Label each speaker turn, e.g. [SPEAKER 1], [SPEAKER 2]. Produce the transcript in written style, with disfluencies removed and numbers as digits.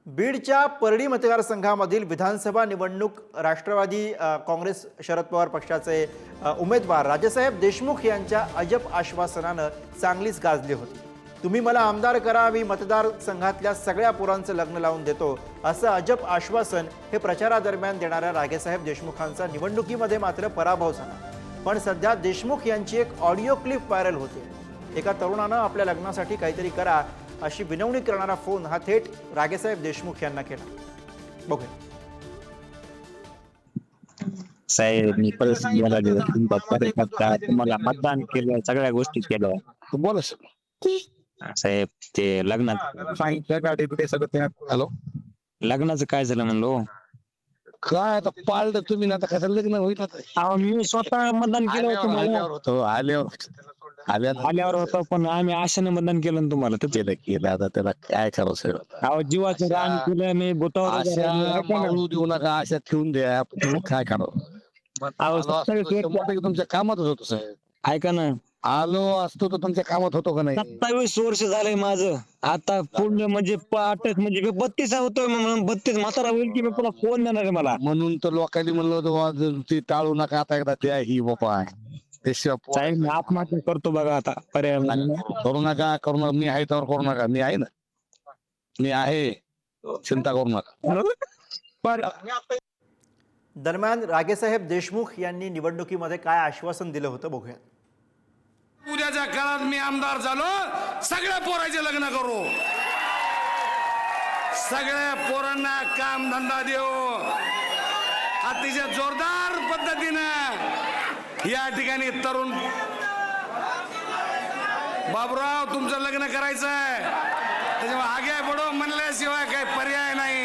[SPEAKER 1] बीडच्या परळी मतदारसंघामधील विधानसभा निवडणूक राष्ट्रवादी काँग्रेस शरद पवार पक्षाचे उमेदवार राजेसाहेब देशमुख यांच्या अजब आश्वासनानं चांगलीच गाजली होती। तुम्ही मला आमदार करा, मी मतदारसंघातल्या सगळ्या पोरांचं लग्न लावून देतो, असं अजब आश्वासन हे प्रचारादरम्यान देणाऱ्या राजेसाहेब देशमुखांचा निवडणुकीमध्ये मात्र पराभव झाला। पण सध्या देशमुख यांची एक ऑडिओ क्लिप व्हायरल होते। एका तरुणानं आपल्या लग्नासाठी काहीतरी करा अशी विनवणी करणारा फोन हा थेट राजेसाहेब देशमुख यांना केला। बघूया।
[SPEAKER 2] साहेब, मी परिस्थितीला तुम्हाला मतदान केलं, सगळ्या गोष्टी केल्या।
[SPEAKER 3] बोला
[SPEAKER 2] साहेब, ते लग्नात
[SPEAKER 3] सांगितलं का ते सगळं? हॅलो,
[SPEAKER 2] लग्नाचं काय झालं म्हणलो?
[SPEAKER 3] काय आता पाळलं तुम्ही ना, आता कसं लग्न होईल आता?
[SPEAKER 2] अहो, मी स्वतः मतदान केलं होतं मला. आल्यावर होतं, पण आम्ही आशाने मतदान केलं ना तुम्हाला. तर
[SPEAKER 3] केलं आता त्याला काय करायचं?
[SPEAKER 2] अहो, जीवाचं रान केलं मी,
[SPEAKER 3] बोटावर देऊ नका, आशा ठेवून द्या, काय करावं? तुमच्या कामातच होतो साहेब।
[SPEAKER 2] ऐका ना,
[SPEAKER 3] आलो असतो तर तुमच्या कामात होतो का नाही?
[SPEAKER 2] 27 वर्ष झालंय माझं आता पूर्ण, म्हणजे 32 होतोय, 32 म्हातारा होईल की मी पुन्हा फोन देणार आहे मला.
[SPEAKER 3] म्हणून तर लोकांनी म्हणलं होतं ती टाळू नका, आता एकदा द्या ही बापा
[SPEAKER 2] साहेब, मी आत्महत्या करतो बघा आता, पर्याय
[SPEAKER 3] करू नका, करू नका, मी आहे त्यावर करू नका, मी आहे ना, मी आहे, चिंता करू नका।
[SPEAKER 1] दरम्यान राजेसाहेब देशमुख यांनी निवडणुकीमध्ये काय आश्वासन दिलं होतं बघूया।
[SPEAKER 4] उद्याच्या काळात मी आमदार झालो, सगळ्या पोरांचे लग्न करू, सगळ्या पोरांना काम धंदा देऊ, अतिशय जोरदार पद्धतीनं या ठिकाणी तरुण बाबूराव तुमचं लग्न करायचंय, त्याच्यामुळे आगे बढो म्हणल्याशिवाय काही पर्याय नाही।